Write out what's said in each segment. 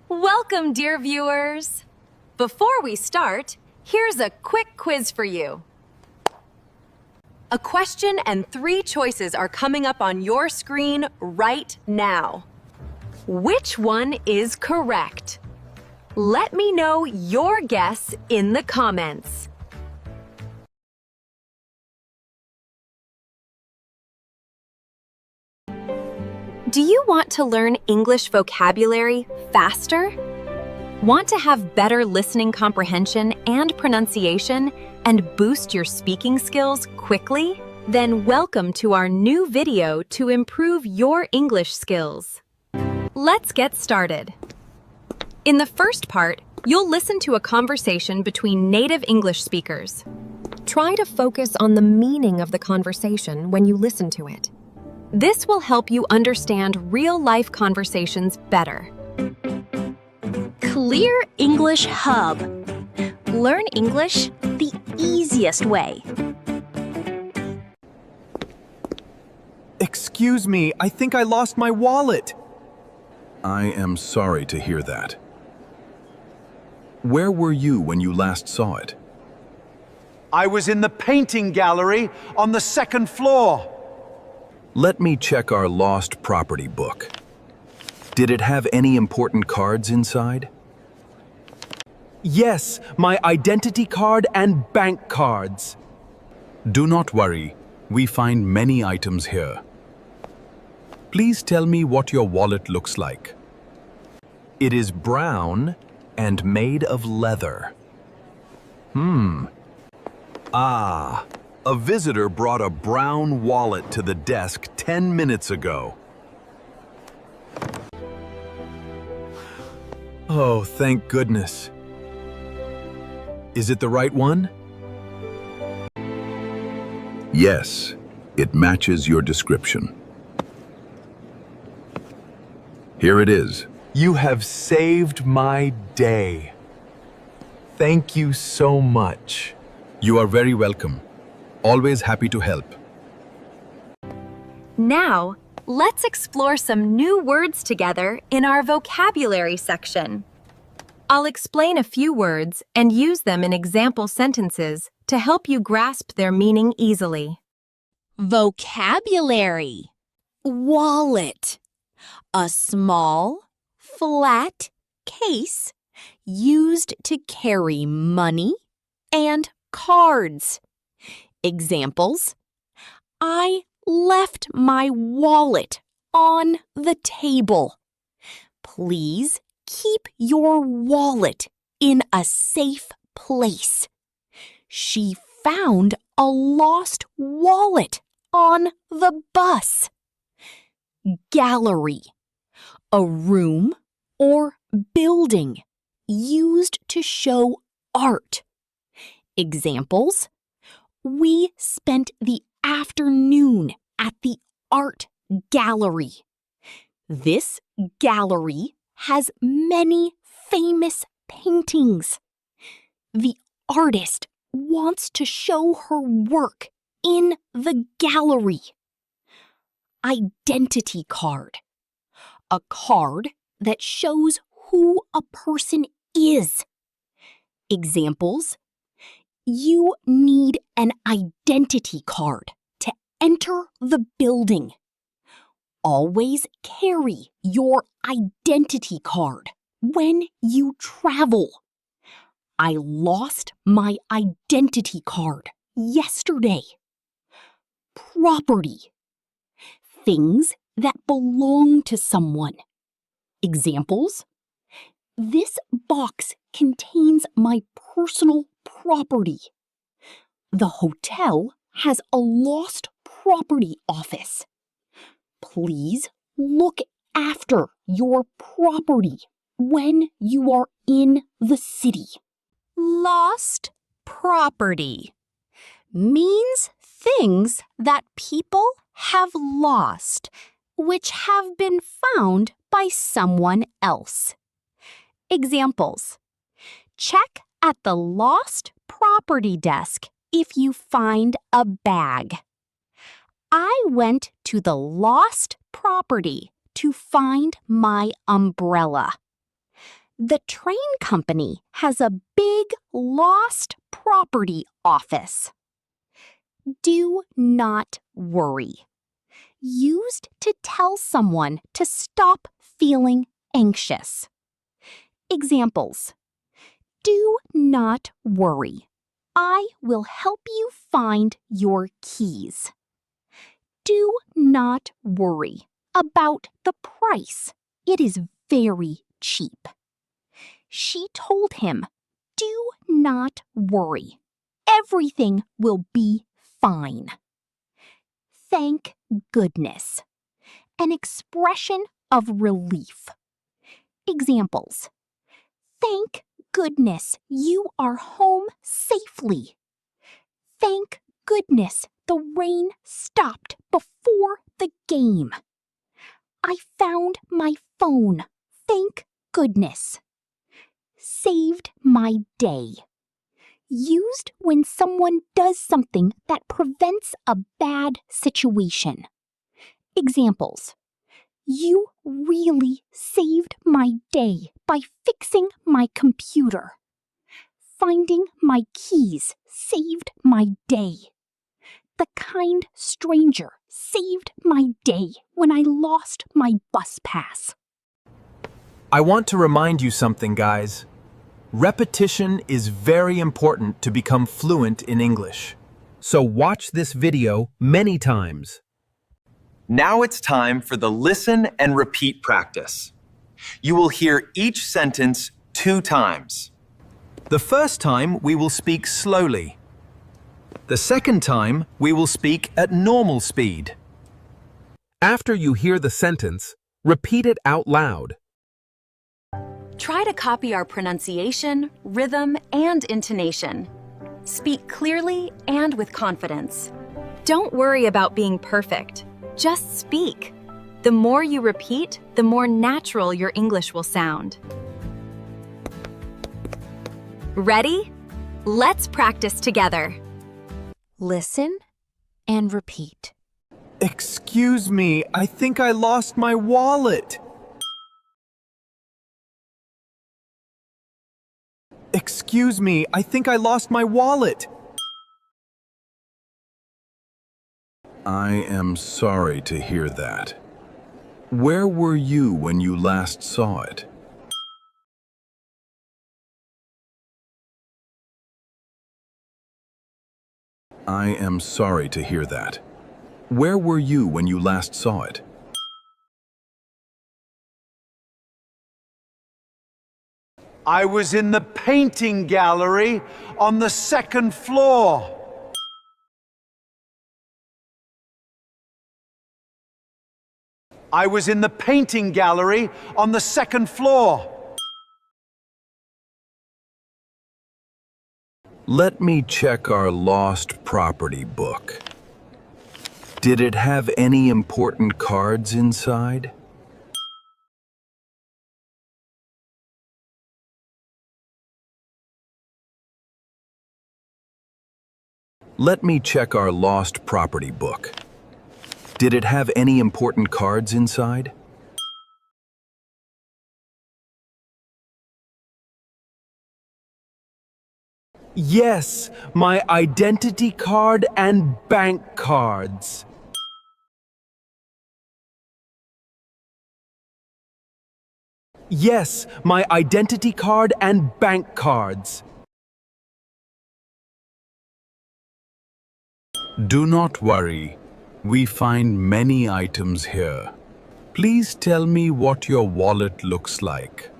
Welcome, dear viewers! Before we start, here's a quick quiz for you. A question and 3 choices are coming up on your screen right now. Which one is correct? Let me know your guess in the comments. Do you want to learn English vocabulary faster? Want to have better listening comprehension and pronunciation and boost your speaking skills quickly? Then welcome to our new video to improve your English skills. Let's get started. In the first part, you'll listen to a conversation between native English speakers. Try to focus on the meaning of the conversation when you listen to it. This will help you understand real-life conversations better. Clear English Hub. Learn English the easiest way. Excuse me, I think I lost my wallet. I am sorry to hear that. Where were you when you last saw it? I was in the painting gallery on the 2nd floor. Let me check our lost property book. Did it have any important cards inside? Yes, my identity card and bank cards. Do not worry, we find many items here. Please tell me what your wallet looks like. It is brown and made of leather. A visitor brought a brown wallet to the desk 10 minutes ago. Oh, thank goodness. Is it the right one? Yes, it matches your description. Here it is. You have saved my day. Thank you so much. You are very welcome. Always happy to help. Now, let's explore some new words together in our vocabulary section. I'll explain a few words and use them in example sentences to help you grasp their meaning easily. Vocabulary. Wallet. A small, flat case used to carry money and cards. Examples: I left my wallet on the table. Please keep your wallet in a safe place. She found a lost wallet on the bus. Gallery. A room or building used to show art. Examples: we spent the afternoon at the art gallery. This gallery has many famous paintings. The artist wants to show her work in the gallery. Identity card. A card that shows who a person is. Examples: you need an identity card to enter the building. Always carry your identity card when you travel. I lost my identity card yesterday. Property. Things that belong to someone. Examples: this box contains my personal property. The hotel has a lost property office. Please look after your property when you are in the city. Lost property means things that people have lost, which have been found by someone else. Examples: check at the lost property desk if you find a bag. I went to the lost property to find my umbrella. The train company has a big lost property office. Do not worry. Used to tell someone to stop feeling anxious. Examples. Do not worry. I will help you find your keys. Do not worry about the price. It is very cheap. She told him, do not worry. Everything will be fine. Thank goodness. An expression of relief. Examples. Thank goodness you are home safely. Thank goodness the rain stopped before the game. I found my phone. Thank goodness. Saved my day. Used when someone does something that prevents a bad situation. Examples. You really saved my day by fixing my computer. Finding my keys saved my day. The kind stranger saved my day when I lost my bus pass. I want to remind you something, guys. Repetition is very important to become fluent in English. So watch this video many times. Now it's time for the listen and repeat practice. You will hear each sentence 2 times. The first time we will speak slowly. The second time we will speak at normal speed. After you hear the sentence, repeat it out loud. Try to copy our pronunciation, rhythm, and intonation. Speak clearly and with confidence. Don't worry about being perfect. Just speak. The more you repeat, the more natural your English will sound. Ready? Let's practice together. Listen and repeat. Excuse me, I think I lost my wallet. Excuse me, I think I lost my wallet. I am sorry to hear that. Where were you when you last saw it? I am sorry to hear that. Where were you when you last saw it? I was in the painting gallery on the 2nd floor. I was in the painting gallery on the 2nd floor. Let me check our lost property book. Did it have any important cards inside? Let me check our lost property book. Did it have any important cards inside? Yes, my identity card and bank cards. Yes, my identity card and bank cards. Do not worry. We find many items here. Please tell me what your wallet looks like.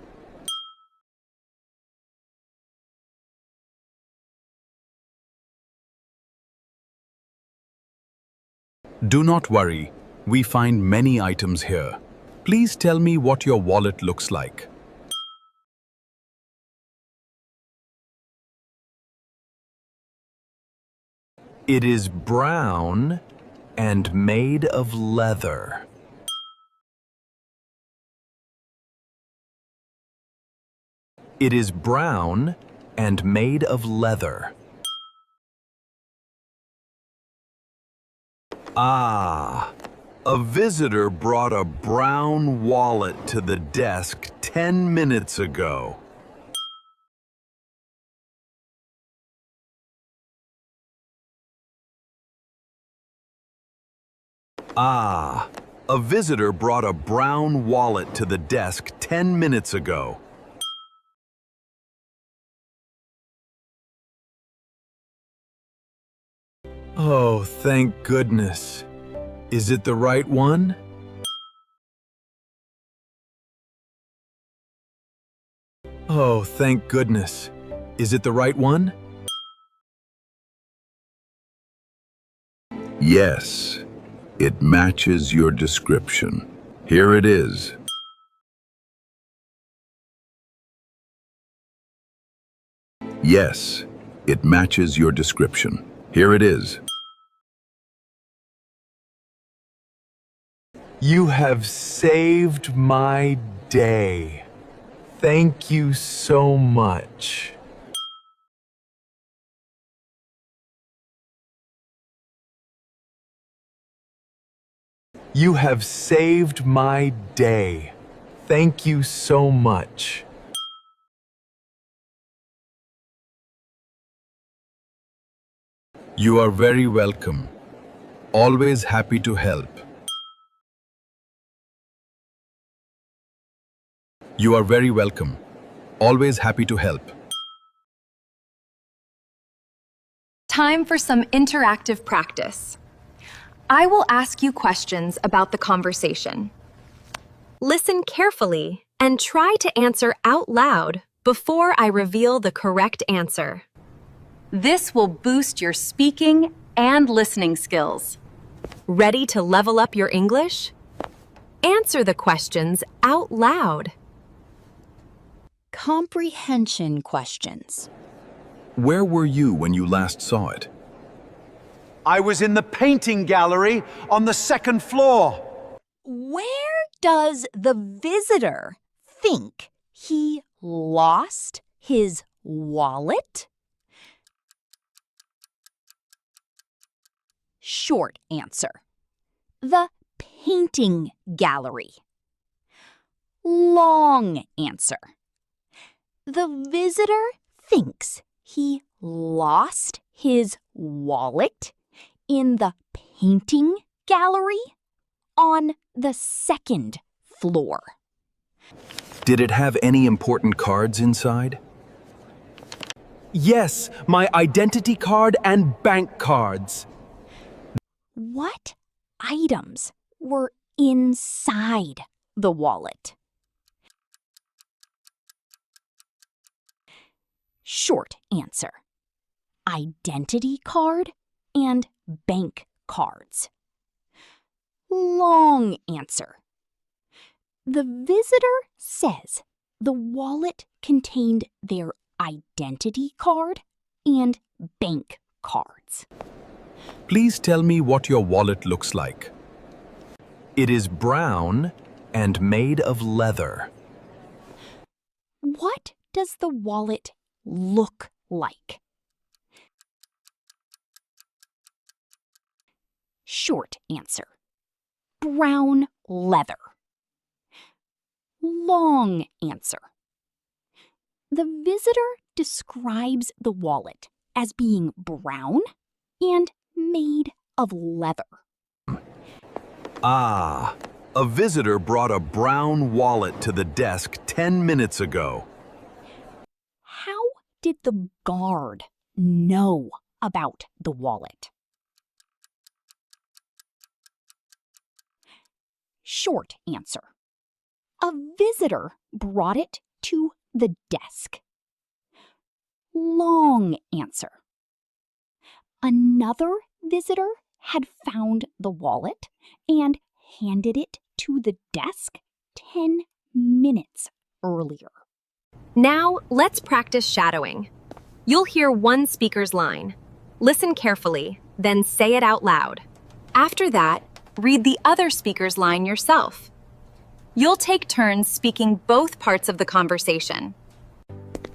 Do not worry. We find many items here. Please tell me what your wallet looks like. It is brown and made of leather. It is brown and made of leather. Ah, a visitor brought a brown wallet to the desk 10 minutes ago. Ah, a visitor brought a brown wallet to the desk 10 minutes ago. Oh, thank goodness. Is it the right one? Oh, thank goodness. Is it the right one? Yes, it matches your description. Here it is. Yes, it matches your description. Here it is. You have saved my day. Thank you so much. You have saved my day. Thank you so much. You are very welcome. Always happy to help. You are very welcome. Always happy to help. Time for some interactive practice. I will ask you questions about the conversation. Listen carefully and try to answer out loud before I reveal the correct answer. This will boost your speaking and listening skills. Ready to level up your English? Answer the questions out loud. Comprehension questions. Where were you when you last saw it? I was in the painting gallery on the second floor. Where does the visitor think he lost his wallet? Short answer. The painting gallery. Long answer. The visitor thinks he lost his wallet in the painting gallery on the second floor. Did it have any important cards inside? Yes, my identity card and bank cards. What items were inside the wallet? Short answer. Identity card and bank cards. Long answer. The visitor says the wallet contained their identity card and bank cards. Please tell me what your wallet looks like. It is brown and made of leather. What does the wallet look like? Short answer. Brown leather. Long answer. The visitor describes the wallet as being brown and made of leather. Ah, a visitor brought a brown wallet to the desk 10 minutes ago. How did the guard know about the wallet? Short answer. A visitor brought it to the desk. Long answer. Another visitor had found the wallet and handed it to the desk 10 minutes earlier. Now, let's practice shadowing. You'll hear one speaker's line. Listen carefully, then say it out loud. After that, read the other speaker's line yourself. You'll take turns speaking both parts of the conversation.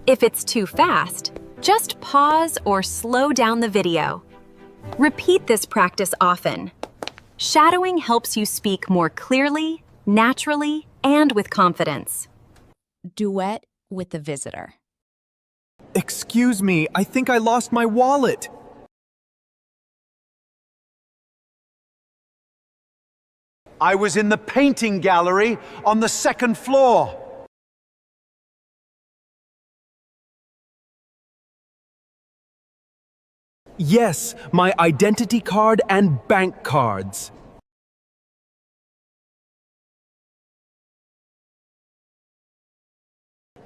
If it's too fast, just pause or slow down the video. Repeat this practice often. Shadowing helps you speak more clearly, naturally, and with confidence. Duet with the visitor. Excuse me, I think I lost my wallet. I was in the painting gallery on the second floor. Yes, my identity card and bank cards.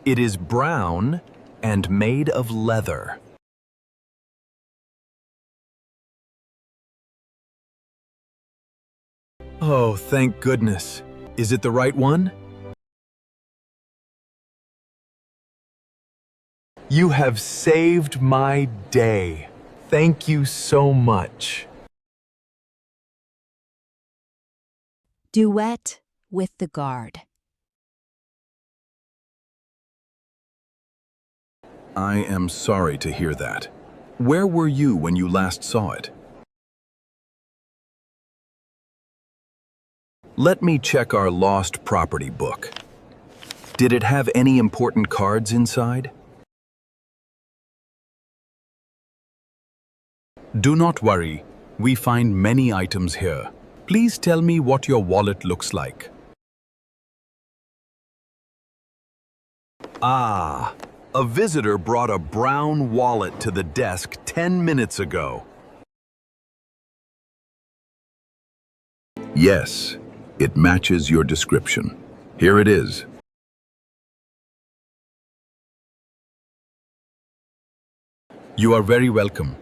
It is brown and made of leather. Oh, thank goodness. Is it the right one? You have saved my day. Thank you so much. Duet with the guard. I am sorry to hear that. Where were you when you last saw it? Let me check our lost property book. Did it have any important cards inside? Do not worry. We find many items here. Please tell me what your wallet looks like. Ah, a visitor brought a brown wallet to the desk 10 minutes ago. Yes, it matches your description. Here it is. You are very welcome.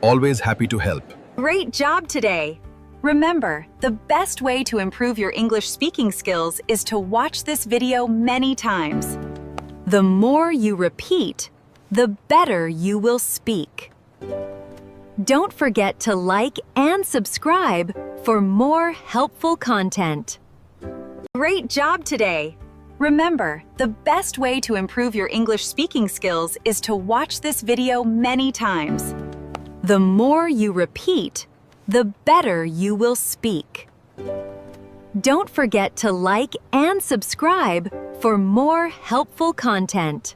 Always happy to help. Great job today! Remember, the best way to improve your English speaking skills is to watch this video many times. The more you repeat, the better you will speak. Don't forget to like and subscribe for more helpful content. Great job today! Remember, the best way to improve your English speaking skills is to watch this video many times. The more you repeat, the better you will speak. Don't forget to like and subscribe for more helpful content.